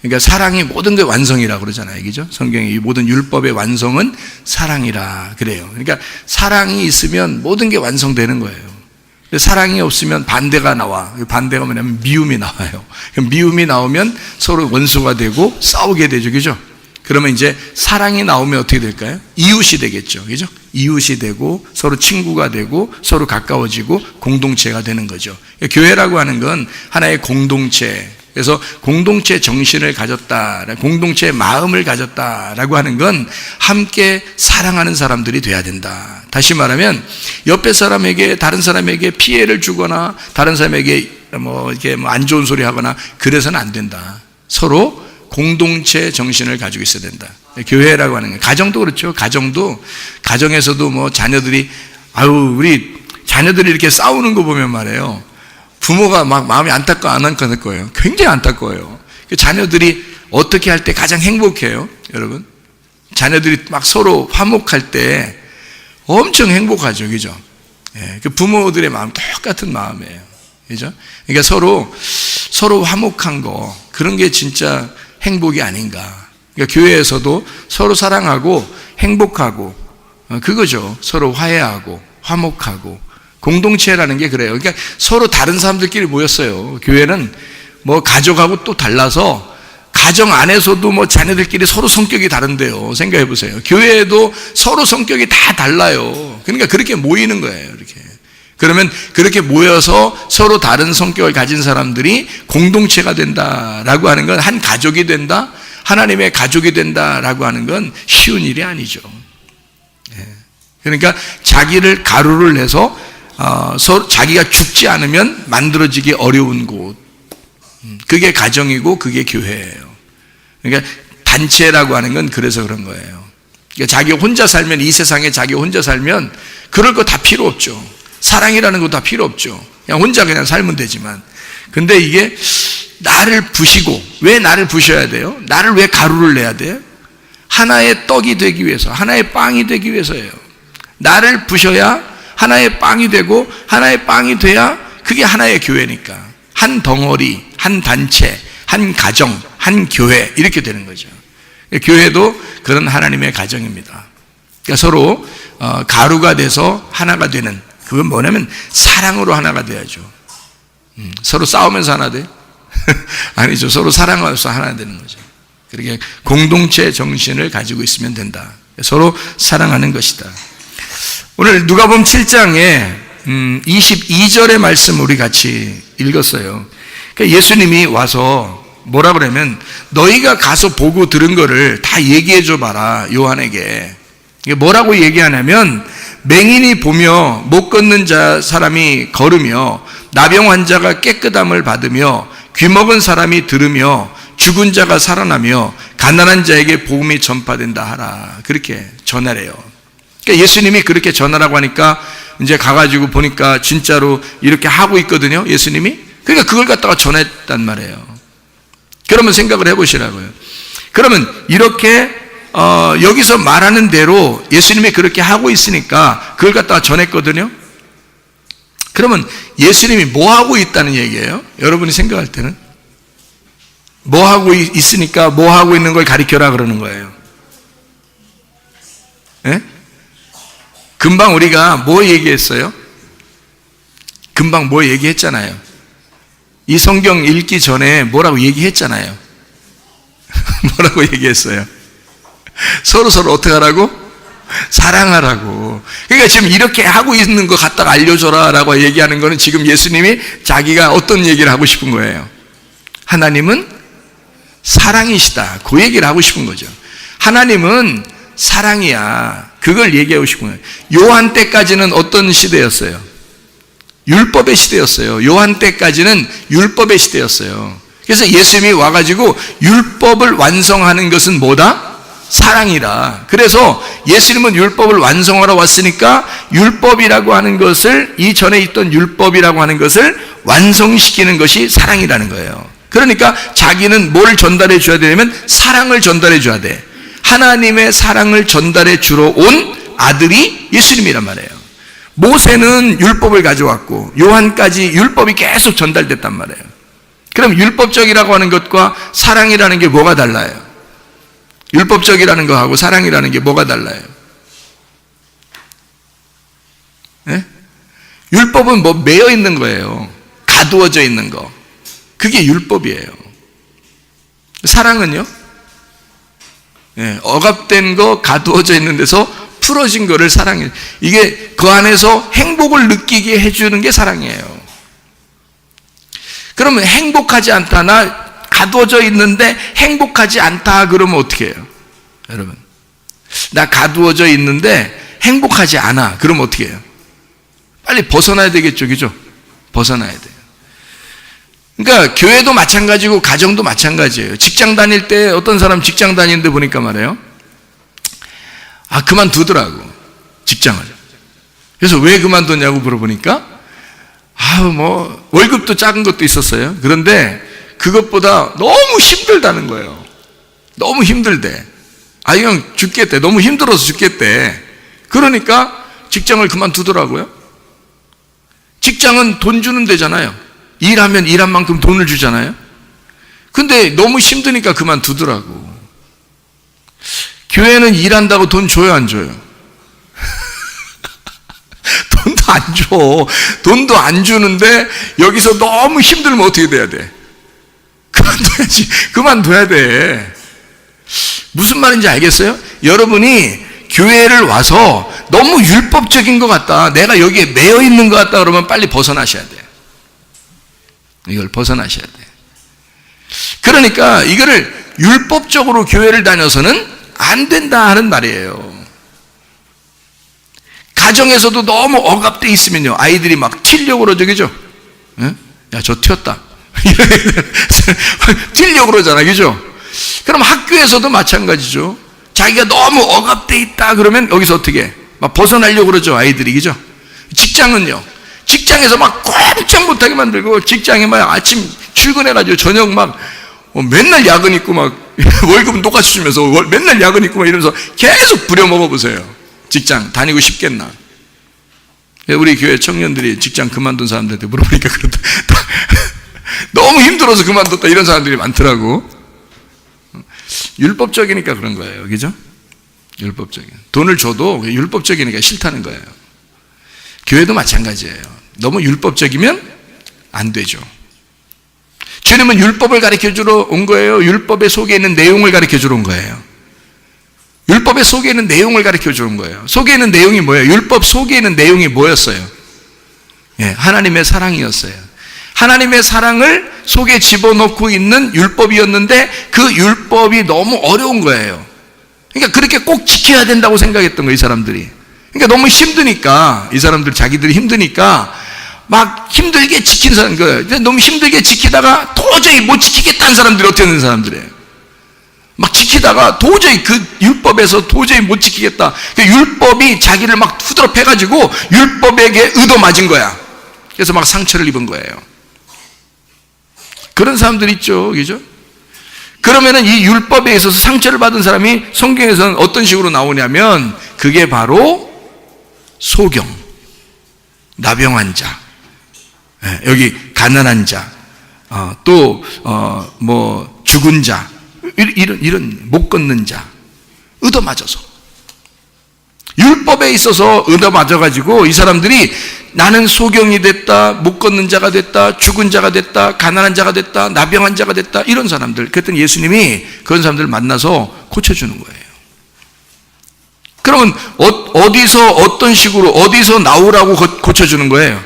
그러니까 사랑이 모든 게 완성이라고 그러잖아요. 그죠? 성경에 이 모든 율법의 완성은 사랑이라 그래요. 그러니까 사랑이 있으면 모든 게 완성되는 거예요. 사랑이 없으면 반대가 나와. 반대가 뭐냐면 미움이 나와요. 미움이 나오면 서로 원수가 되고 싸우게 되죠. 그죠? 그러면 이제 사랑이 나오면 어떻게 될까요? 이웃이 되겠죠. 그죠? 이웃이 되고 서로 친구가 되고 서로 가까워지고 공동체가 되는 거죠. 교회라고 하는 건 하나의 공동체. 그래서 공동체 정신을 가졌다, 공동체 마음을 가졌다라고 하는 건 함께 사랑하는 사람들이 돼야 된다. 다시 말하면 옆에 사람에게, 다른 사람에게 피해를 주거나 다른 사람에게 이렇게 안 좋은 소리 하거나 그래서는 안 된다. 서로 공동체 정신을 가지고 있어야 된다. 교회라고 하는 건 가정도 그렇죠. 가정에서도 자녀들이 우리 자녀들이 이렇게 싸우는 거 보면 말이에요. 부모가 막 마음이 안타까워 안 안타까울 거예요. 굉장히 안타까워요. 자녀들이 어떻게 할 때 가장 행복해요, 여러분? 자녀들이 막 서로 화목할 때 엄청 행복하죠, 그죠? 예, 그 부모들의 마음 똑같은 마음이에요, 그죠? 그러니까 서로 화목한 거 그런 게 진짜 행복이 아닌가. 그러니까 교회에서도 서로 사랑하고 행복하고 그거죠. 서로 화해하고 화목하고. 공동체라는 게 그래요. 그러니까 서로 다른 사람들끼리 모였어요. 교회는 가족하고 또 달라서 가정 안에서도 자녀들끼리 서로 성격이 다른데요. 생각해 보세요. 교회에도 서로 성격이 다 달라요. 그러니까 그렇게 모이는 거예요. 이렇게. 그러면 그렇게 모여서 서로 다른 성격을 가진 사람들이 공동체가 된다라고 하는 건 한 가족이 된다, 하나님의 가족이 된다라고 하는 건 쉬운 일이 아니죠. 그러니까 자기를 가루를 내서 자기가 죽지 않으면 만들어지기 어려운 곳, 그게 가정이고 그게 교회예요. 그러니까 단체라고 하는 건 그래서 그런 거예요. 그러니까 자기 혼자 살면, 이 세상에 자기 혼자 살면 그럴 거 다 필요 없죠. 사랑이라는 거 다 필요 없죠. 그냥 혼자 그냥 살면 되지만, 근데 이게 나를 부시고, 왜 나를 부셔야 돼요? 나를 왜 가루를 내야 돼요? 하나의 떡이 되기 위해서, 하나의 빵이 되기 위해서예요. 나를 부셔야 하나의 빵이 되고, 하나의 빵이 돼야 그게 하나의 교회니까. 한 덩어리, 한 단체, 한 가정, 한 교회, 이렇게 되는 거죠. 교회도 그런 하나님의 가정입니다. 그러니까 서로 가루가 돼서 하나가 되는, 그건 뭐냐면 사랑으로 하나가 돼야죠. 서로 싸우면서 하나 돼? 아니죠. 서로 사랑하면서 하나 되는 거죠. 그렇게 공동체 정신을 가지고 있으면 된다. 서로 사랑하는 것이다. 오늘 누가복음 7장에 22절의 말씀 우리 같이 읽었어요. 그러니까 예수님이 와서 뭐라 그러면 너희가 가서 보고 들은 거를 다 얘기해 줘 봐라, 요한에게. 이게 뭐라고 얘기하냐면, 맹인이 보며 못 걷는 사람이 걸으며 나병 환자가 깨끗함을 받으며 귀먹은 사람이 들으며 죽은 자가 살아나며 가난한 자에게 복음이 전파된다 하라. 그렇게 전하래요. 그러니까 예수님이 그렇게 전하라고 하니까 이제 가가지고 보니까 진짜로 이렇게 하고 있거든요, 예수님이. 그러니까 그걸 갖다가 전했단 말이에요. 그러면 생각을 해보시라고요. 그러면 이렇게 여기서 말하는 대로 예수님이 그렇게 하고 있으니까 그걸 갖다가 전했거든요. 그러면 예수님이 뭐 하고 있다는 얘기예요? 여러분이 생각할 때는 뭐 하고 있으니까 뭐 하고 있는 걸 가리켜라 그러는 거예요. 예? 금방 우리가 뭐 얘기했어요? 금방 뭐 얘기했잖아요. 이 성경 읽기 전에 뭐라고 얘기했잖아요. 뭐라고 얘기했어요? 서로 어떻게 하라고? 사랑하라고. 그러니까 지금 이렇게 하고 있는 거 갖다가 알려줘라 라고 얘기하는 거는 지금 예수님이 자기가 어떤 얘기를 하고 싶은 거예요? 하나님은 사랑이시다, 그 얘기를 하고 싶은 거죠. 하나님은 사랑이야, 그걸 얘기하고 싶은 거예요. 요한 때까지는 어떤 시대였어요? 율법의 시대였어요. 요한 때까지는 율법의 시대였어요. 그래서 예수님이 와가지고 율법을 완성하는 것은 뭐다? 사랑이라. 그래서 예수님은 율법을 완성하러 왔으니까 율법이라고 하는 것을, 이전에 있던 율법이라고 하는 것을 완성시키는 것이 사랑이라는 거예요. 그러니까 자기는 뭘 전달해 줘야 되냐면 사랑을 전달해 줘야 돼. 하나님의 사랑을 전달해 주러 온 아들이 예수님이란 말이에요. 모세는 율법을 가져왔고 요한까지 율법이 계속 전달됐단 말이에요. 그럼 율법적이라고 하는 것과 사랑이라는 게 뭐가 달라요? 율법적이라는 거하고 사랑이라는 게 뭐가 달라요? 네? 율법은 뭐 매여 있는 거예요. 가두어져 있는 거. 그게 율법이에요. 사랑은요? 네, 억압된 거, 가두어져 있는 데서 풀어진 거를 사랑해요. 이게 그 안에서 행복을 느끼게 해주는 게 사랑이에요. 그러면 행복하지 않다, 나 가두어져 있는데 행복하지 않다 그러면 어떻게 해요? 여러분, 나 가두어져 있는데 행복하지 않아 그러면 어떻게 해요? 빨리 벗어나야 되겠죠, 그죠? 벗어나야 돼요. 그러니까 교회도 마찬가지고 가정도 마찬가지예요. 직장 다닐 때 어떤 사람 직장 다니는데 보니까 말이에요, 그만두더라고, 직장을. 그래서 왜 그만뒀냐고 물어보니까 뭐 월급도 작은 것도 있었어요. 그런데 그것보다 너무 힘들다는 거예요. 너무 힘들대. 그냥 죽겠대. 너무 힘들어서 죽겠대. 그러니까 직장을 그만두더라고요. 직장은 돈 주는 데잖아요. 일하면 일한 만큼 돈을 주잖아요. 근데 너무 힘드니까 그만두더라고. 교회는 일한다고 돈 줘요, 안 줘요? 돈도 안 줘. 돈도 안 주는데 여기서 너무 힘들면 어떻게 돼야 돼? 그만둬야지. 그만둬야 돼. 무슨 말인지 알겠어요? 여러분이 교회를 와서 너무 율법적인 것 같다, 내가 여기에 매여 있는 것 같다 그러면 빨리 벗어나셔야 돼. 이걸 벗어나셔야 돼. 그러니까 이거를 율법적으로 교회를 다녀서는 안 된다 하는 말이에요. 가정에서도 너무 억압돼 있으면요, 아이들이 막 튀려고 그러죠, 그죠? 야, 저 튀었다. 튀려고 그러잖아, 그죠? 그럼 학교에서도 마찬가지죠. 자기가 너무 억압돼 있다 그러면 여기서 어떻게 해? 막 벗어나려고 그러죠, 아이들이, 그죠? 직장은요, 직장에서 막 꼼짝 못하게 만들고, 직장에 막 아침 출근해가지고 저녁 막 맨날 야근 있고 막 월급은 똑같이 주면서 맨날 야근 있고 막 이러면서 계속 부려먹어 보세요. 직장 다니고 싶겠나? 우리 교회 청년들이 직장 그만둔 사람들한테 물어보니까 그렇다. 너무 힘들어서 그만뒀다 이런 사람들이 많더라고. 율법적이니까 그런 거예요, 그죠? 율법적인. 돈을 줘도 율법적이니까 싫다는 거예요. 교회도 마찬가지예요. 너무 율법적이면 안 되죠. 주님은 율법을 가르쳐주러 온 거예요? 율법의 속에 있는 내용을 가르쳐주러 온 거예요? 율법의 속에 있는 내용을 가르쳐주러 온 거예요. 속에 있는 내용이 뭐예요? 율법 속에 있는 내용이 뭐였어요? 하나님의 사랑이었어요. 하나님의 사랑을 속에 집어넣고 있는 율법이었는데 그 율법이 너무 어려운 거예요. 그러니까 그렇게 꼭 지켜야 된다고 생각했던 거예요, 이 사람들이. 그러니까 너무 힘드니까, 이 사람들 자기들이 힘드니까 막 힘들게 지킨 사람, 너무 힘들게 지키다가 도저히 못 지키겠다는 사람들이 어떻게 되는 사람들이에요? 막 지키다가 도저히 그 율법에서 도저히 못 지키겠다. 율법이 자기를 막 후드러 패가지고 율법에게 얻어맞은 거야. 그래서 막 상처를 입은 거예요. 그런 사람들 있죠, 그죠? 그러면은 이 율법에 있어서 상처를 받은 사람이 성경에서는 어떤 식으로 나오냐면, 그게 바로 소경, 나병한 자, 여기 가난한 자, 또 뭐 죽은 자, 이런 못 걷는 자, 얻어맞아서 율법에 있어서 얻어맞아가지고 이 사람들이 나는 소경이 됐다, 못 걷는 자가 됐다, 죽은 자가 됐다, 가난한 자가 됐다, 나병한 자가 됐다, 이런 사람들. 그랬더니 예수님이 그런 사람들을 만나서 고쳐주는 거예요. 그러면 어디서 어떤 식으로 어디서 나오라고 고쳐주는 거예요?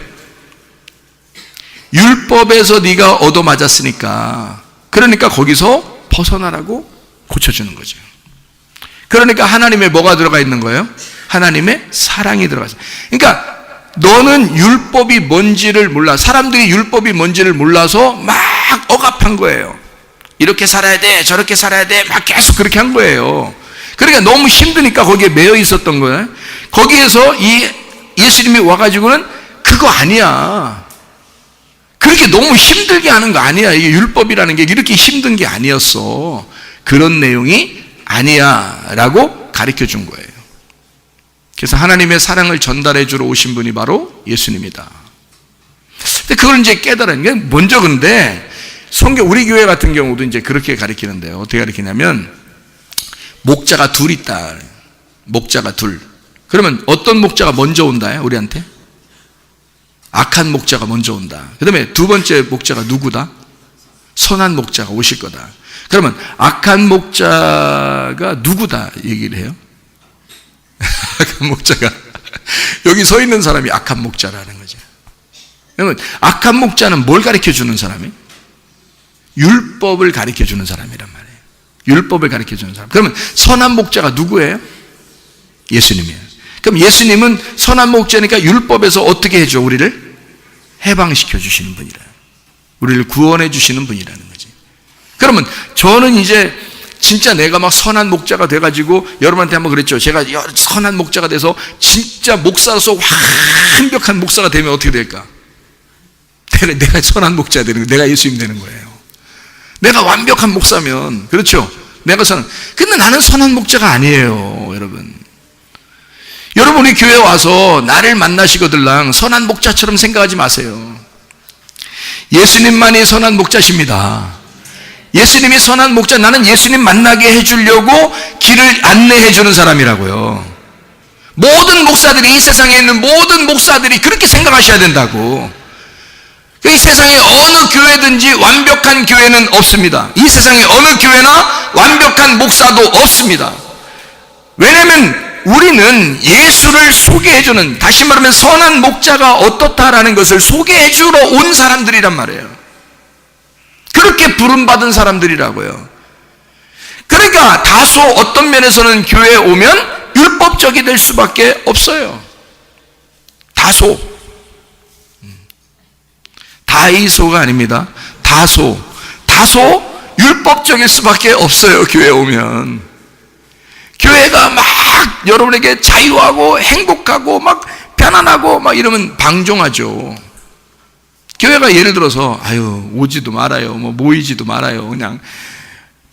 율법에서 네가 얻어맞았으니까, 그러니까 거기서 벗어나라고 고쳐주는 거죠. 그러니까 하나님의 뭐가 들어가 있는 거예요? 하나님의 사랑이 들어가 있어요. 그러니까 너는 율법이 뭔지를 몰라. 사람들이 율법이 뭔지를 몰라서 막 억압한 거예요. 이렇게 살아야 돼, 저렇게 살아야 돼, 막 계속 그렇게 한 거예요. 그러니까 너무 힘드니까 거기에 매여 있었던 거예요. 거기에서 이 예수님이 와가지고는 그거 아니야, 그렇게 너무 힘들게 하는 거 아니야, 이게 율법이라는 게 이렇게 힘든 게 아니었어, 그런 내용이 아니야 라고 가르쳐 준 거예요. 그래서 하나님의 사랑을 전달해 주러 오신 분이 바로 예수님이다. 근데 그걸 이제 깨달은 게, 먼저 근데 우리 교회 같은 경우도 이제 그렇게 가르치는데요. 어떻게 가르치냐면, 목자가 둘 있다. 목자가 둘. 그러면 어떤 목자가 먼저 온다, 우리한테? 악한 목자가 먼저 온다. 그 다음에 두 번째 목자가 누구다? 선한 목자가 오실 거다. 그러면 악한 목자가 누구다 얘기를 해요? 악한 목자가 여기 서 있는 사람이 악한 목자라는 거죠. 그러면 악한 목자는 뭘 가르쳐 주는 사람이? 율법을 가르쳐 주는 사람이란 말이에요. 율법을 가르쳐 주는 사람. 그러면 선한 목자가 누구예요? 예수님이에요. 그럼 예수님은 선한 목자니까 율법에서 어떻게 해줘? 우리를 해방시켜 주시는 분이라. 우리를 구원해 주시는 분이라는 거지. 그러면 저는 이제 진짜 내가 막 선한 목자가 돼가지고, 여러분한테 한번 그랬죠. 제가 선한 목자가 돼서 진짜 목사로서 완벽한 목사가 되면 어떻게 될까? 내가 선한 목자가 되는 거예요. 내가 예수님 되는 거예요. 내가 완벽한 목사면, 그렇죠? 근데 나는 선한 목자가 아니에요, 여러분. 여러분이 교회 와서 나를 만나시거들랑 선한 목자처럼 생각하지 마세요. 예수님만이 선한 목자십니다. 예수님이 선한 목자, 나는 예수님 만나게 해주려고 길을 안내해 주는 사람이라고요. 모든 목사들이, 이 세상에 있는 모든 목사들이 그렇게 생각하셔야 된다고. 이 세상에 어느 교회든지 완벽한 교회는 없습니다. 이 세상에 어느 교회나 완벽한 목사도 없습니다. 왜냐하면 우리는 예수를 소개해주는, 다시 말하면 선한 목자가 어떻다라는 것을 소개해주러 온 사람들이란 말이에요. 그렇게 부름받은 사람들이라고요. 그러니까 다소 어떤 면에서는 교회에 오면 율법적이 될 수밖에 없어요. 다소. 다이소가 아닙니다. 다소 율법적일 수밖에 없어요. 교회에 오면 교회가 막 여러분에게 자유하고 행복하고 막 편안하고 막 이러면 방종하죠. 교회가 예를 들어서 오지도 말아요, 모이지도 말아요, 그냥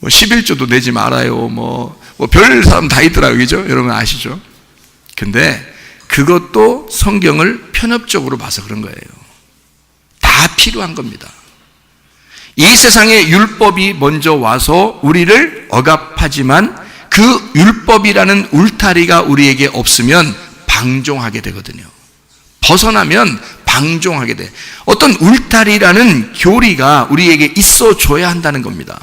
11조도 내지 말아요, 별 사람 다 있더라고요. 그죠? 여러분 아시죠? 근데 그것도 성경을 편협적으로 봐서 그런 거예요. 다 필요한 겁니다. 이 세상에 율법이 먼저 와서 우리를 억압하지만 그 율법이라는 울타리가 우리에게 없으면 방종하게 되거든요. 벗어나면 방종하게 돼. 어떤 울타리라는 교리가 우리에게 있어줘야 한다는 겁니다.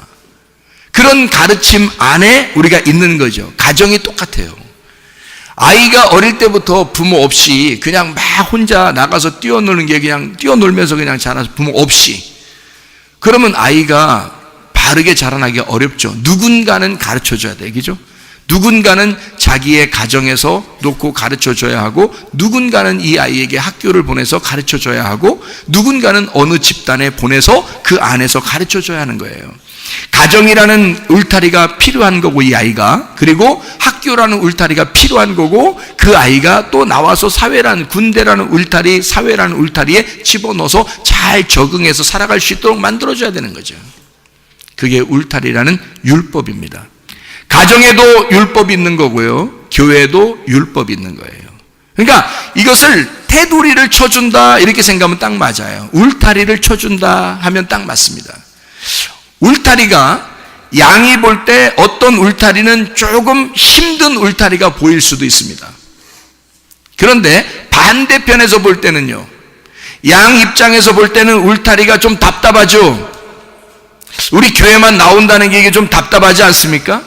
그런 가르침 안에 우리가 있는 거죠. 가정이 똑같아요. 아이가 어릴 때부터 부모 없이 그냥 막 혼자 나가서 뛰어노는 게 그냥 뛰어놀면서 그냥 자라서 부모 없이, 그러면 아이가 바르게 자라나기 어렵죠. 누군가는 가르쳐줘야 돼, 그죠? 누군가는 자기의 가정에서 놓고 가르쳐줘야 하고, 누군가는 이 아이에게 학교를 보내서 가르쳐줘야 하고, 누군가는 어느 집단에 보내서 그 안에서 가르쳐줘야 하는 거예요. 가정이라는 울타리가 필요한 거고, 이 아이가, 그리고 학교라는 울타리가 필요한 거고, 그 아이가 또 나와서 사회라는, 군대라는 울타리, 사회라는 울타리에 집어넣어서 잘 적응해서 살아갈 수 있도록 만들어줘야 되는 거죠. 그게 울타리라는 율법입니다. 가정에도 율법이 있는 거고요, 교회에도 율법이 있는 거예요. 그러니까 이것을 테두리를 쳐준다 이렇게 생각하면 딱 맞아요. 울타리를 쳐준다 하면 딱 맞습니다. 울타리가, 양이 볼 때 어떤 울타리는 조금 힘든 울타리가 보일 수도 있습니다. 그런데 반대편에서 볼 때는요, 양 입장에서 볼 때는 울타리가 좀 답답하죠. 우리 교회만 나온다는 게 이게 좀 답답하지 않습니까?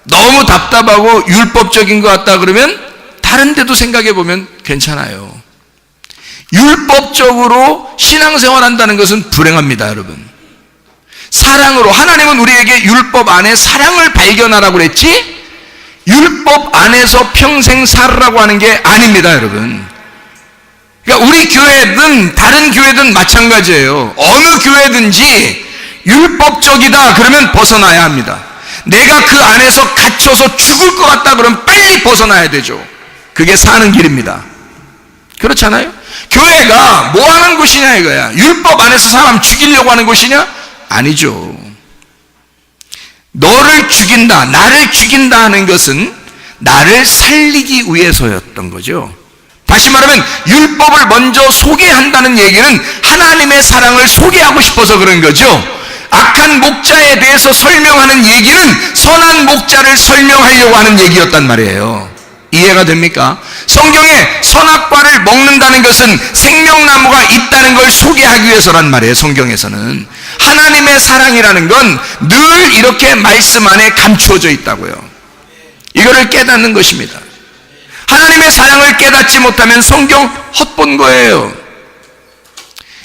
너무 답답하고 율법적인 것 같다 그러면 다른 데도 생각해 보면 괜찮아요. 율법적으로 신앙생활 한다는 것은 불행합니다, 여러분. 사랑으로, 하나님은 우리에게 율법 안에 사랑을 발견하라고 그랬지, 율법 안에서 평생 살으라고 하는 게 아닙니다, 여러분. 그러니까 우리 교회든 다른 교회든 마찬가지예요. 어느 교회든지 율법적이다 그러면 벗어나야 합니다. 내가 그 안에서 갇혀서 죽을 것 같다 그러면 빨리 벗어나야 되죠. 그게 사는 길입니다. 그렇잖아요? 교회가 뭐 하는 곳이냐 이거야. 율법 안에서 사람 죽이려고 하는 곳이냐? 아니죠. 너를 죽인다, 나를 죽인다 하는 것은 나를 살리기 위해서였던 거죠. 다시 말하면 율법을 먼저 소개한다는 얘기는 하나님의 사랑을 소개하고 싶어서 그런 거죠. 악한 목자에 대해서 설명하는 얘기는 선한 목자를 설명하려고 하는 얘기였단 말이에요. 이해가 됩니까? 성경에 선악과를 먹는다는 것은 생명나무가 있다는 걸 소개하기 위해서란 말이에요. 성경에서는 하나님의 사랑이라는 건 늘 이렇게 말씀 안에 감추어져 있다고요. 이거를 깨닫는 것입니다. 하나님의 사랑을 깨닫지 못하면 성경 헛본 거예요.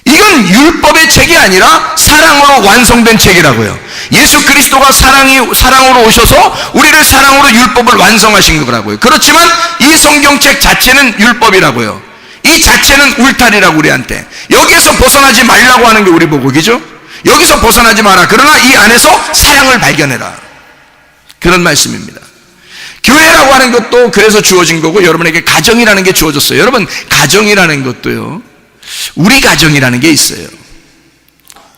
이건 율법의 책이 아니라 사랑으로 완성된 책이라고요. 예수 그리스도가 사랑으로 오셔서 우리를 사랑으로 율법을 완성하신 거라고요. 그렇지만 이 성경책 자체는 율법이라고요. 이 자체는 울타리라고 우리한테. 여기에서 벗어나지 말라고 하는 게 우리 보고기죠. 여기서 벗어나지 마라. 그러나 이 안에서 사랑을 발견해라. 그런 말씀입니다. 교회라고 하는 것도 그래서 주어진 거고, 여러분에게 가정이라는 게 주어졌어요. 여러분, 가정이라는 것도요, 우리 가정이라는 게 있어요.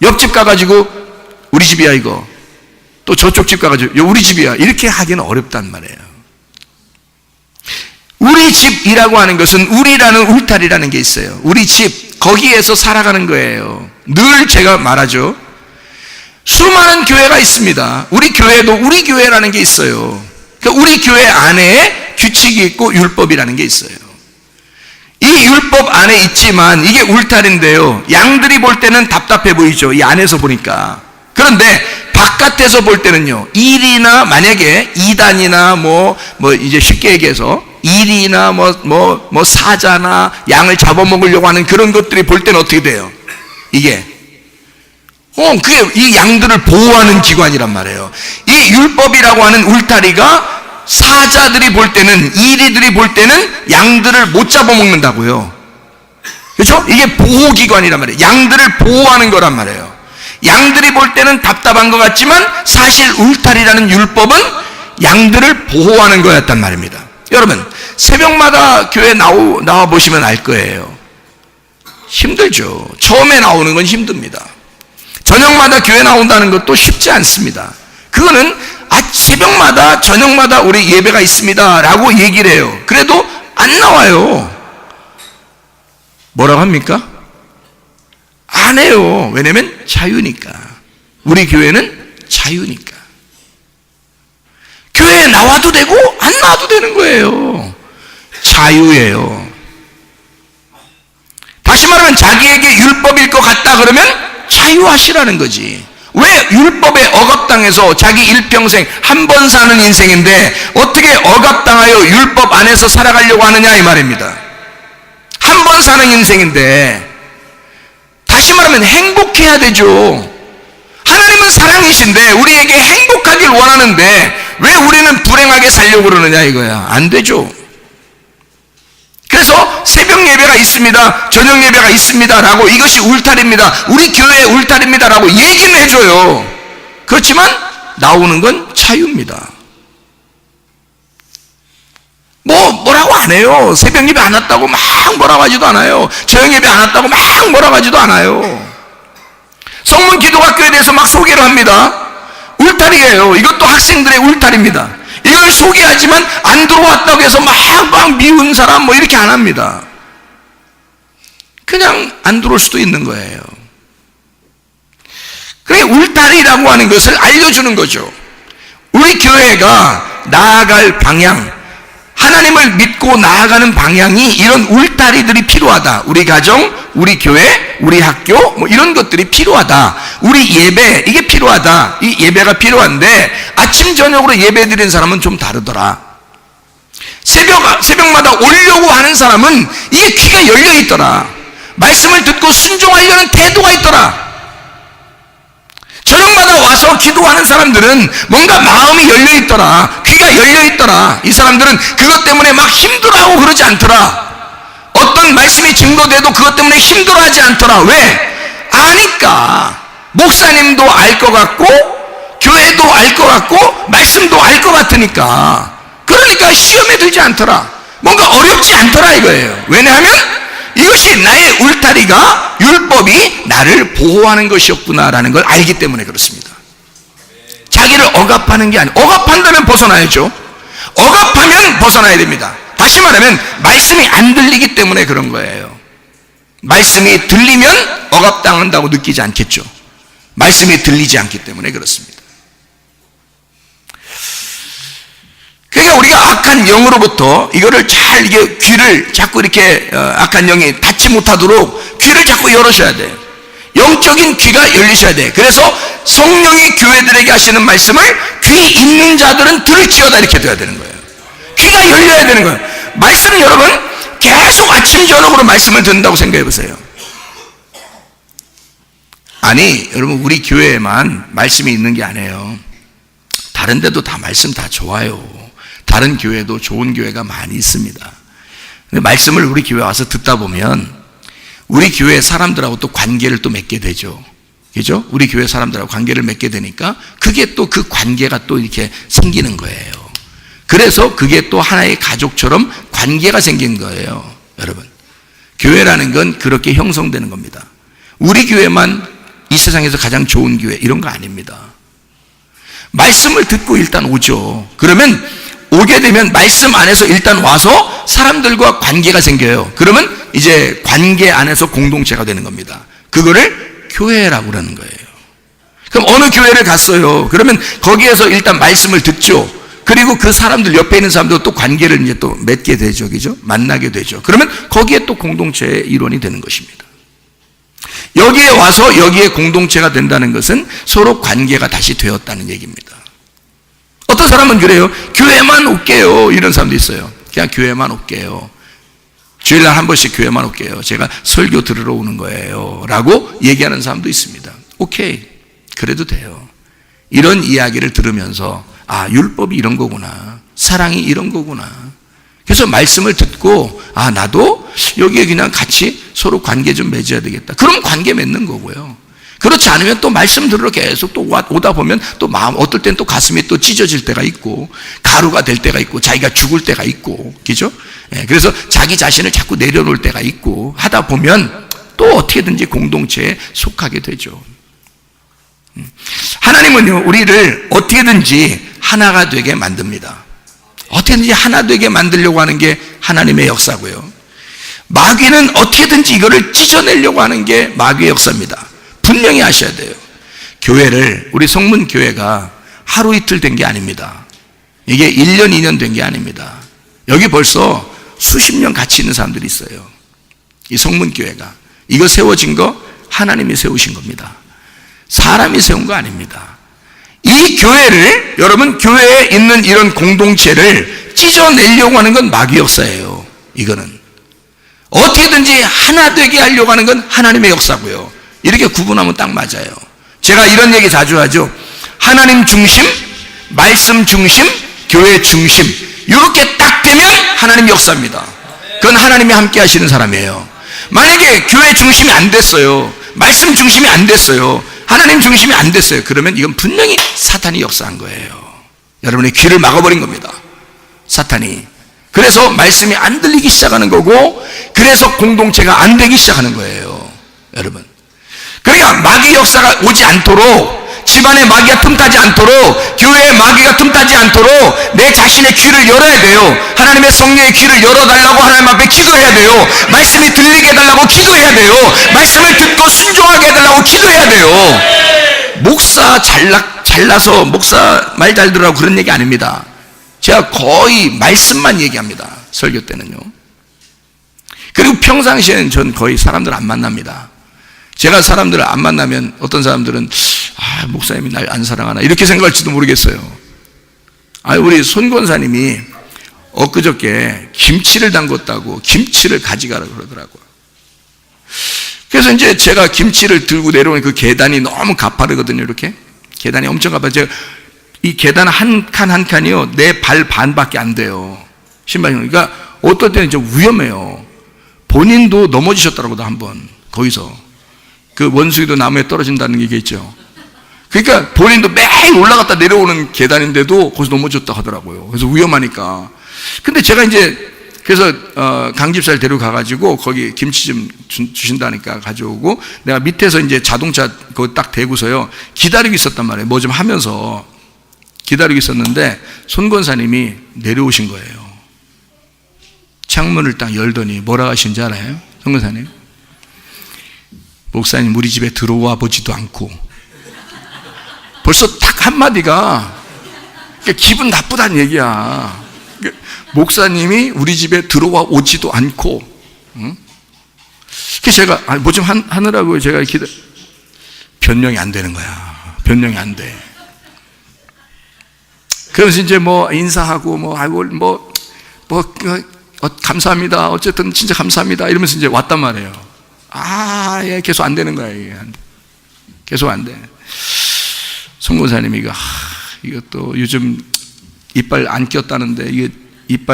옆집 가가지고 우리 집이야 이거, 또 저쪽 집 가가지고 우리 집이야, 이렇게 하기는 어렵단 말이에요. 우리 집이라고 하는 것은 우리라는 울타리라는 게 있어요. 우리 집, 거기에서 살아가는 거예요. 늘 제가 말하죠. 수많은 교회가 있습니다. 우리 교회도 우리 교회라는 게 있어요. 그러니까 우리 교회 안에 규칙이 있고 율법이라는 게 있어요. 이 율법 안에 있지만 이게 울타리인데요, 양들이 볼 때는 답답해 보이죠, 이 안에서 보니까. 그런데 바깥에서 볼 때는요, 일이나 만약에 이단이나 이제 쉽게 얘기해서 일이나 사자나 양을 잡아먹으려고 하는 그런 것들이 볼 때는 어떻게 돼요? 이게 그게 이 양들을 보호하는 기관이란 말이에요. 이 율법이라고 하는 울타리가 사자들이 볼 때는, 이리들이 볼 때는 양들을 못 잡아먹는다고요. 그렇죠? 이게 보호기관이란 말이에요. 양들을 보호하는 거란 말이에요. 양들이 볼 때는 답답한 것 같지만 사실 울타리라는 율법은 양들을 보호하는 거였단 말입니다. 여러분, 새벽마다 교회 나와 보시면 알 거예요. 힘들죠. 처음에 나오는 건 힘듭니다. 저녁마다 교회 나온다는 것도 쉽지 않습니다. 그거는 새벽마다 저녁마다 우리 예배가 있습니다 라고 얘기를 해요. 그래도 안 나와요. 뭐라고 합니까? 안 해요. 왜냐면 자유니까. 우리 교회는 자유니까. 교회에 나와도 되고 안 나와도 되는 거예요. 자유예요. 다시 말하면 자기에게 율법일 것 같다 그러면 자유하시라는 거지. 왜 율법에 억압당해서 자기 일평생 한 번 사는 인생인데 어떻게 억압당하여 율법 안에서 살아가려고 하느냐 이 말입니다. 한 번 사는 인생인데, 다시 말하면 행복해야 되죠. 하나님은 사랑이신데 우리에게 행복하길 원하는데 왜 우리는 불행하게 살려고 그러느냐 이거야. 안 되죠. 그래서 새벽 예배가 있습니다, 저녁 예배가 있습니다 라고, 이것이 울타리입니다, 우리 교회의 울타리입니다 라고 얘기는 해줘요. 그렇지만 나오는 건 자유입니다. 뭐라고 안 해요. 새벽 예배 안 왔다고 막 뭐라고 하지도 않아요. 저녁 예배 안 왔다고 막 뭐라고 하지도 않아요. 성문 기도학교에 대해서 막 소개를 합니다. 울타리예요. 이것도 학생들의 울타리입니다. 이걸 소개하지만 안 들어왔다고 해서 막 미운 사람 이렇게 안 합니다. 그냥 안 들어올 수도 있는 거예요. 그게 울타리라고 하는 것을 알려주는 거죠. 우리 교회가 나아갈 방향, 하나님을 믿고 나아가는 방향이 이런 울타리들이 필요하다. 우리 가정, 우리 교회, 우리 학교 이런 것들이 필요하다. 우리 예배, 이게 필요하다. 이 예배가 필요한데 아침 저녁으로 예배 드리는 사람은 좀 다르더라. 새벽마다 오려고 하는 사람은 이게 귀가 열려 있더라. 말씀을 듣고 순종하려는 태도가 있더라. 저녁마다 와서 기도하는 사람들은 뭔가 마음이 열려있더라, 귀가 열려있더라. 이 사람들은 그것 때문에 막 힘들어하고 그러지 않더라. 어떤 말씀이 증거돼도 그것 때문에 힘들어하지 않더라. 왜? 아니까. 목사님도 알 것 같고 교회도 알 것 같고 말씀도 알 것 같으니까. 그러니까 시험에 들지 않더라. 뭔가 어렵지 않더라 이거예요. 왜냐하면 이것이 나의 울타리가 율법이 나를 보호하는 것이었구나라는 걸 알기 때문에 그렇습니다. 자기를 억압하는 게 아니에요. 억압한다면 벗어나야죠. 억압하면 벗어나야 됩니다. 다시 말하면 말씀이 안 들리기 때문에 그런 거예요. 말씀이 들리면 억압당한다고 느끼지 않겠죠. 말씀이 들리지 않기 때문에 그렇습니다. 그러니까 우리가 악한 영으로부터 이거를 잘, 이게 귀를 자꾸 이렇게 악한 영이 닫지 못하도록 귀를 자꾸 열으셔야 돼요. 영적인 귀가 열리셔야 돼. 그래서 성령이 교회들에게 하시는 말씀을 귀 있는 자들은 들을지어다 이렇게 돼야 되는 거예요. 귀가 열려야 되는 거예요. 말씀 여러분 계속 아침 저녁으로 말씀을 듣는다고 생각해 보세요. 아니 여러분 우리 교회에만 말씀이 있는 게 아니에요. 다른 데도 다 말씀 다 좋아요. 다른 교회도 좋은 교회가 많이 있습니다. 근데 말씀을 우리 교회 와서 듣다 보면 우리 교회 사람들하고 또 관계를 또 맺게 되죠. 그죠? 우리 교회 사람들하고 관계를 맺게 되니까 그게 또 그 관계가 또 이렇게 생기는 거예요. 그래서 그게 또 하나의 가족처럼 관계가 생긴 거예요. 여러분. 교회라는 건 그렇게 형성되는 겁니다. 우리 교회만 이 세상에서 가장 좋은 교회 이런 거 아닙니다. 말씀을 듣고 일단 오죠. 그러면 오게 되면 말씀 안에서 일단 와서 사람들과 관계가 생겨요. 그러면 이제 관계 안에서 공동체가 되는 겁니다. 그거를 교회라고 그러는 거예요. 그럼 어느 교회를 갔어요. 그러면 거기에서 일단 말씀을 듣죠. 그리고 그 사람들 옆에 있는 사람들 또 관계를 이제 또 맺게 되죠. 그죠? 만나게 되죠. 그러면 거기에 또 공동체의 일원이 되는 것입니다. 여기에 와서 여기에 공동체가 된다는 것은 서로 관계가 다시 되었다는 얘기입니다. 어떤 사람은 그래요. 교회만 올게요. 이런 사람도 있어요. 그냥 교회만 올게요. 주일날 한 번씩 교회만 올게요. 제가 설교 들으러 오는 거예요. 라고 얘기하는 사람도 있습니다. 오케이. 그래도 돼요. 이런 이야기를 들으면서 아, 율법이 이런 거구나. 사랑이 이런 거구나. 그래서 말씀을 듣고 아, 나도 여기에 그냥 같이 서로 관계 좀 맺어야 되겠다. 그럼 관계 맺는 거고요. 그렇지 않으면 또 말씀 들으러 계속 또 오다 보면 또 마음, 어떨 땐 또 가슴이 또 찢어질 때가 있고, 가루가 될 때가 있고, 자기가 죽을 때가 있고, 그죠? 예, 그래서 자기 자신을 자꾸 내려놓을 때가 있고, 하다 보면 또 어떻게든지 공동체에 속하게 되죠. 하나님은요, 우리를 어떻게든지 하나가 되게 만듭니다. 어떻게든지 하나 되게 만들려고 하는 게 하나님의 역사고요. 마귀는 어떻게든지 이거를 찢어내려고 하는 게 마귀의 역사입니다. 분명히 아셔야 돼요. 교회를, 우리 성문교회가 하루 이틀 된 게 아닙니다. 이게 1년, 2년 된 게 아닙니다. 여기 벌써 수십 년 같이 있는 사람들이 있어요. 이 성문교회가. 이거 세워진 거 하나님이 세우신 겁니다. 사람이 세운 거 아닙니다. 이 교회를, 여러분, 교회에 있는 이런 공동체를 찢어내려고 하는 건 마귀 역사예요. 이거는. 어떻게든지 하나 되게 하려고 하는 건 하나님의 역사고요. 이렇게 구분하면 딱 맞아요. 제가 이런 얘기 자주 하죠. 하나님 중심, 말씀 중심, 교회 중심. 이렇게 딱 되면 하나님 역사입니다. 그건 하나님이 함께 하시는 사람이에요. 만약에 교회 중심이 안 됐어요. 말씀 중심이 안 됐어요. 하나님 중심이 안 됐어요. 그러면 이건 분명히 사탄이 역사한 거예요. 여러분의 귀를 막아버린 겁니다. 사탄이. 그래서 말씀이 안 들리기 시작하는 거고, 그래서 공동체가 안 되기 시작하는 거예요. 여러분. 그러니까 마귀 역사가 오지 않도록, 집안에 마귀가 틈타지 않도록, 교회에 마귀가 틈타지 않도록 내 자신의 귀를 열어야 돼요. 하나님의 성령의 귀를 열어달라고 하나님 앞에 기도해야 돼요. 말씀이 들리게 해달라고 기도해야 돼요. 말씀을 듣고 순종하게 해달라고 기도해야 돼요. 목사 잘나서 목사 말 잘 들으라고 그런 얘기 아닙니다. 제가 거의 말씀만 얘기합니다. 설교 때는요. 그리고 평상시에는 전 거의 사람들 안 만납니다. 제가 사람들을 안 만나면 어떤 사람들은 아, 목사님이 날 안 사랑하나 이렇게 생각할지도 모르겠어요. 아, 우리 손 권사님이 엊그저께 김치를 담궜다고 김치를 가져가라 그러더라고요. 그래서 이제 제가 김치를 들고 내려오는 그 계단이 너무 가파르거든요. 이렇게 계단이 엄청 가파르. 제가 이 계단 한 칸 한 칸이요 내 발 반밖에 안 돼요. 신발이. 그러니까 어떨 때는 좀 위험해요. 본인도 넘어지셨더라고요. 한번 거기서. 그 원숭이도 나무에 떨어진다는 얘기 있죠. 그러니까 본인도 매일 올라갔다 내려오는 계단인데도 거기서 넘어졌다 하더라고요. 그래서 위험하니까. 근데 제가 이제 그래서 강집사를 데려가가지고 거기 김치 좀 주신다니까 가져오고 내가 밑에서 이제 자동차 그거 딱 대고서요 기다리고 있었단 말이에요. 뭐 좀 하면서 기다리고 있었는데 손 권사님이 내려오신 거예요. 창문을 딱 열더니 뭐라 하신지 알아요? 손 권사님? 목사님 우리 집에 들어와 보지도 않고 벌써 딱 한마디가 기분 나쁘다는 얘기야. 목사님이 우리 집에 들어와 오지도 않고, 응? 그래서 제가 뭐 좀 하느라고 제가 변명이 안 되는 거야. 변명이 안 돼. 그러면서 이제 뭐 인사하고 감사합니다. 어쨌든 진짜 감사합니다. 이러면서 이제 왔단 말이에요. 예, 계속 안 되는 거야, 이게. 계속 안 돼. 송교사님이 이것도 요즘 이빨 안 꼈다는데, 이게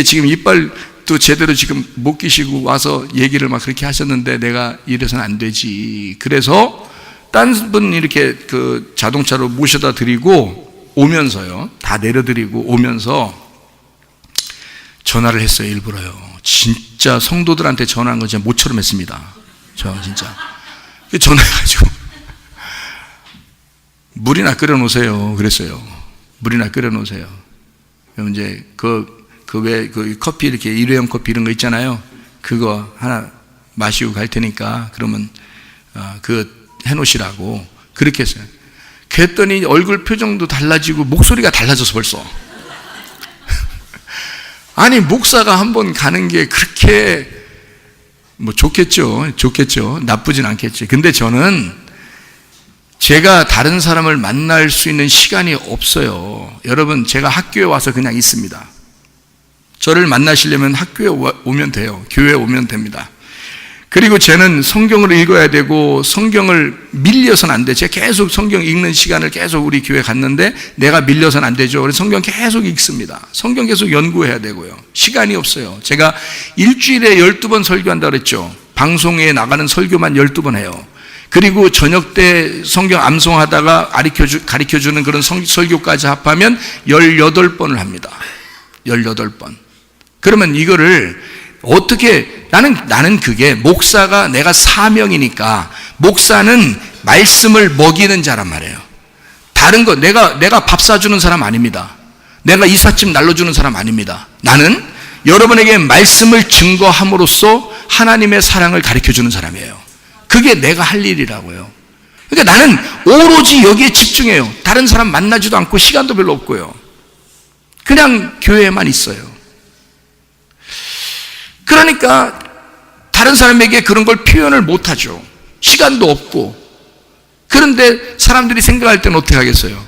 지금 이빨도 제대로 지금 못 끼시고 와서 얘기를 막 그렇게 하셨는데 내가 이래서는 안 되지. 그래서 딴 분 이렇게 그 자동차로 모셔다 드리고 오면서요, 다 내려드리고 오면서 전화를 했어요, 일부러요. 진짜 성도들한테 전화한 거 진짜 모처럼 했습니다. 저 진짜. 전화해가지고 물이나 끓여 놓으세요. 그랬어요. 물이나 끓여 놓으세요. 그럼 이제 그 커피 이렇게 일회용 커피 이런 거 있잖아요. 그거 하나 마시고 갈 테니까 그러면 해놓으시라고 그렇게 했어요. 그랬더니 얼굴 표정도 달라지고 목소리가 달라져서 벌써. 아니, 목사가 한번 가는 게 그렇게 뭐 좋겠죠. 나쁘진 않겠지. 근데 저는 제가 다른 사람을 만날 수 있는 시간이 없어요. 여러분, 제가 학교에 와서 그냥 있습니다. 저를 만나시려면 학교에 오면 돼요. 교회에 오면 됩니다. 그리고 쟤는 성경을 읽어야 되고 성경을 밀려서는 안 돼. 제가 계속 성경 읽는 시간을 계속 우리 교회 갔는데 내가 밀려서는 안 되죠. 그래서 성경 계속 읽습니다. 성경 계속 연구해야 되고요. 시간이 없어요. 제가 일주일에 12번 설교한다고 그랬죠. 방송에 나가는 설교만 12번 해요. 그리고 저녁 때 성경 암송하다가 가르쳐주는 그런 설교까지 합하면 18번을 합니다. 18번. 그러면 이거를 어떻게, 나는 그게 목사가 내가 사명이니까 목사는 말씀을 먹이는 자란 말이에요. 다른 거, 내가 밥 사주는 사람 아닙니다. 내가 이삿짐 날려주는 사람 아닙니다. 나는 여러분에게 말씀을 증거함으로써 하나님의 사랑을 가르쳐주는 사람이에요. 그게 내가 할 일이라고요. 그러니까 나는 오로지 여기에 집중해요. 다른 사람 만나지도 않고 시간도 별로 없고요. 그냥 교회에만 있어요. 그러니까 다른 사람에게 그런 걸 표현을 못하죠. 시간도 없고. 그런데 사람들이 생각할 때는 어떻게 하겠어요?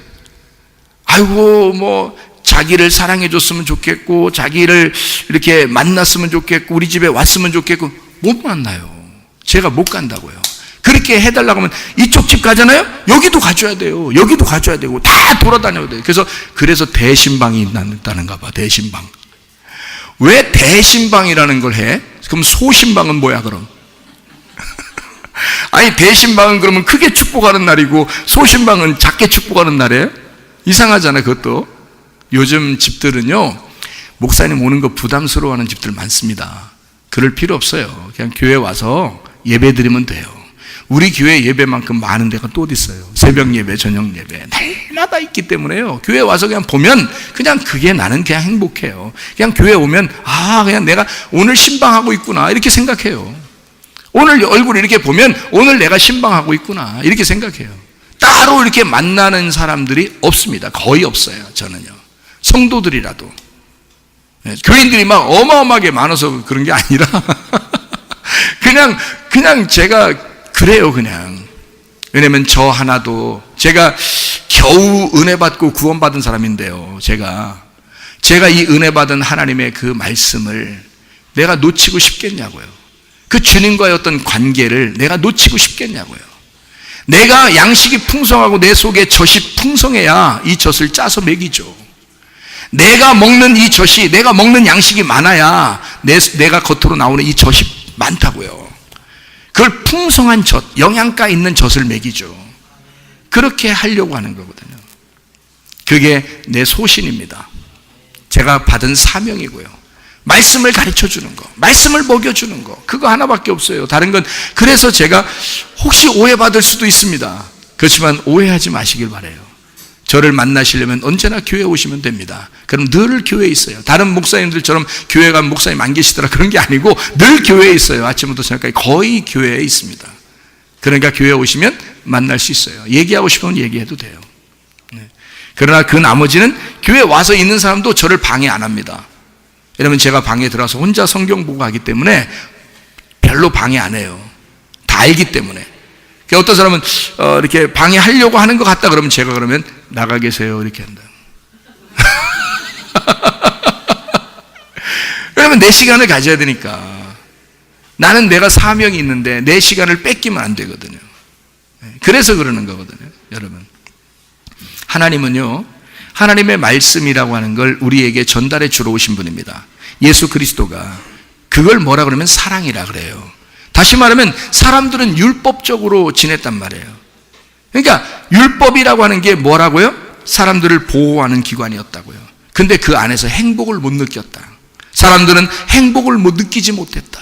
아이고, 뭐 자기를 사랑해줬으면 좋겠고, 자기를 이렇게 만났으면 좋겠고, 우리 집에 왔으면 좋겠고. 못 만나요. 제가 못 간다고요. 그렇게 해달라고 하면 이쪽 집 가잖아요? 여기도 가줘야 돼요. 여기도 가줘야 되고 다 돌아다녀야 돼요. 그래서 대신방이 있다는가 봐. 대신방. 왜 대신방이라는 걸 해? 그럼 소신방은 뭐야 그럼? 아니, 대신방은 그러면 크게 축복하는 날이고 소신방은 작게 축복하는 날이에요? 이상하잖아요. 그것도. 요즘 집들은요, 목사님 오는 거 부담스러워하는 집들 많습니다. 그럴 필요 없어요. 그냥 교회 와서 예배 드리면 돼요. 우리 교회 예배만큼 많은 데가 또 어디 있어요? 새벽 예배, 저녁 예배 날마다 있기 때문에요. 교회 와서 그냥 보면 그냥 그게 나는 그냥 행복해요. 그냥 교회 오면 그냥 내가 오늘 신방하고 있구나 이렇게 생각해요. 오늘 얼굴 이렇게 보면 오늘 내가 신방하고 있구나 이렇게 생각해요. 따로 이렇게 만나는 사람들이 없습니다. 거의 없어요. 저는요. 성도들이라도. 교인들이 막 어마어마하게 많아서 그런 게 아니라 그냥 제가 그래요. 그냥. 왜냐면 저 하나도 제가 겨우 은혜 받고 구원 받은 사람인데요. 제가 이 은혜 받은 하나님의 그 말씀을 내가 놓치고 싶겠냐고요. 그 주님과의 어떤 관계를 내가 놓치고 싶겠냐고요. 내가 양식이 풍성하고 내 속에 젖이 풍성해야 이 젖을 짜서 먹이죠. 내가 먹는 이 젖이, 내가 먹는 양식이 많아야 내가 겉으로 나오는 이 젖이 많다고요. 그걸 풍성한 젖, 영양가 있는 젖을 먹이죠. 그렇게 하려고 하는 거거든요. 그게 내 소신입니다. 제가 받은 사명이고요. 말씀을 가르쳐 주는 거, 말씀을 먹여주는 거, 그거 하나밖에 없어요. 다른 건. 그래서 제가 혹시 오해받을 수도 있습니다. 그렇지만 오해하지 마시길 바라요. 저를 만나시려면 언제나 교회에 오시면 됩니다. 그럼 늘 교회에 있어요. 다른 목사님들처럼 교회 가면 목사님 안 계시더라 그런 게 아니고 늘 교회에 있어요. 아침부터 저녁까지 거의 교회에 있습니다. 그러니까 교회에 오시면 만날 수 있어요. 얘기하고 싶으면 얘기해도 돼요. 그러나 그 나머지는 교회 와서 있는 사람도 저를 방해 안 합니다. 왜냐면 제가 방에 들어와서 혼자 성경 보고 하기 때문에 별로 방해 안 해요. 다 알기 때문에. 어떤 사람은 이렇게 방해하려고 하는 것 같다 그러면 제가 그러면 나가 계세요 이렇게 한다. 왜냐면 내 시간을 가져야 되니까. 나는 내가 사명이 있는데 내 시간을 뺏기면 안 되거든요. 그래서 그러는 거거든요. 여러분, 하나님은요, 하나님의 말씀이라고 하는 걸 우리에게 전달해 주러 오신 분입니다. 예수 그리스도가 그걸 뭐라 그러면 사랑이라 그래요. 다시 말하면 사람들은 율법적으로 지냈단 말이에요. 그러니까 율법이라고 하는 게 뭐라고요? 사람들을 보호하는 기관이었다고요. 근데 그 안에서 행복을 못 느꼈다. 사람들은 행복을 못 느끼지 못했다.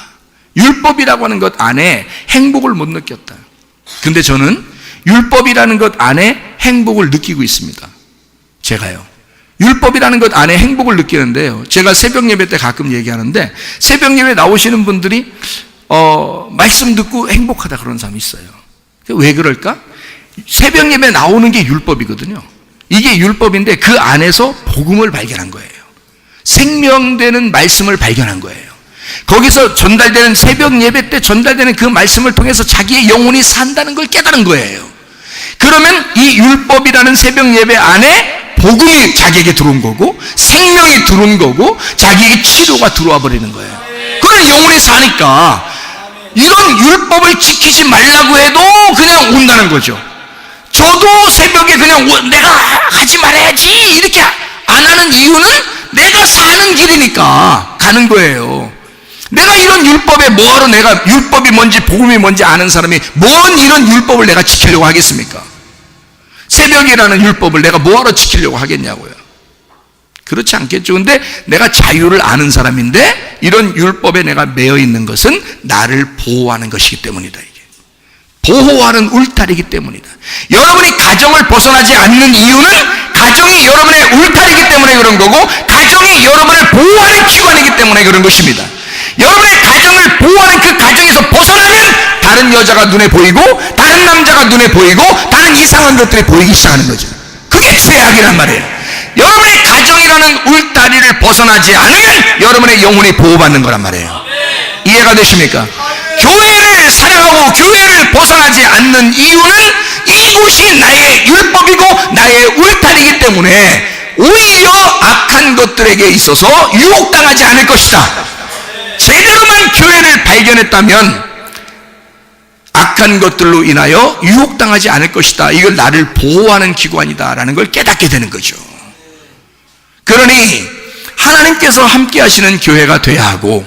율법이라고 하는 것 안에 행복을 못 느꼈다. 근데 저는 율법이라는 것 안에 행복을 느끼고 있습니다. 제가요. 율법이라는 것 안에 행복을 느끼는데요. 제가 새벽 예배 때 가끔 얘기하는데 새벽 예배 나오시는 분들이 말씀 듣고 행복하다 그런 사람이 있어요. 왜 그럴까? 새벽 예배 나오는 게 율법이거든요. 이게 율법인데 그 안에서 복음을 발견한 거예요. 생명되는 말씀을 발견한 거예요. 거기서 전달되는 새벽 예배 때 전달되는 그 말씀을 통해서 자기의 영혼이 산다는 걸 깨달은 거예요. 그러면 이 율법이라는 새벽 예배 안에 복음이 자기에게 들어온 거고 생명이 들어온 거고 자기에게 치료가 들어와 버리는 거예요. 그러면 영혼이 사니까 이런 율법을 지키지 말라고 해도 그냥 온다는 거죠. 저도 새벽에 그냥 내가 하지 말아야지 이렇게 안 하는 이유는 내가 사는 길이니까 가는 거예요. 내가 이런 율법에 뭐하러 내가 율법이 뭔지 복음이 뭔지 아는 사람이 뭔 이런 율법을 내가 지키려고 하겠습니까? 새벽이라는 율법을 내가 뭐하러 지키려고 하겠냐고요. 그렇지 않겠죠. 근데 내가 자유를 아는 사람인데 이런 율법에 내가 매여 있는 것은 나를 보호하는 것이기 때문이다. 이게 보호하는 울타리이기 때문이다. 여러분이 가정을 벗어나지 않는 이유는 가정이 여러분의 울타리이기 때문에 그런 거고 가정이 여러분을 보호하는 기관이기 때문에 그런 것입니다. 여러분의 가정을 보호하는 그 가정에서 벗어나면 다른 여자가 눈에 보이고 다른 남자가 눈에 보이고 다른 이상한 것들이 보이기 시작하는 거죠. 그게 죄악이란 말이에요. 여러분의 가정이라는 울타리를 벗어나지 않으면 여러분의 영혼이 보호받는 거란 말이에요. 이해가 되십니까? 교회를 사랑하고 교회를 벗어나지 않는 이유는 이곳이 나의 율법이고 나의 울타리이기 때문에 오히려 악한 것들에게 있어서 유혹당하지 않을 것이다. 제대로만 교회를 발견했다면 악한 것들로 인하여 유혹당하지 않을 것이다. 이걸 나를 보호하는 기관이다라는 걸 깨닫게 되는 거죠. 그러니 하나님께서 함께 하시는 교회가 돼야 하고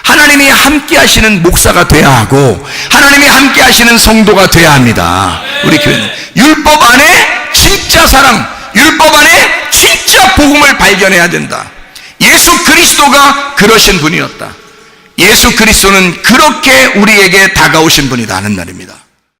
하나님이 함께 하시는 목사가 돼야 하고 하나님이 함께 하시는 성도가 돼야 합니다. 우리 교회는 율법 안에 진짜 사랑, 율법 안에 진짜 복음을 발견해야 된다. 예수 그리스도가 그러신 분이었다. 예수 그리스도는 그렇게 우리에게 다가오신 분이다 하는 말입니다.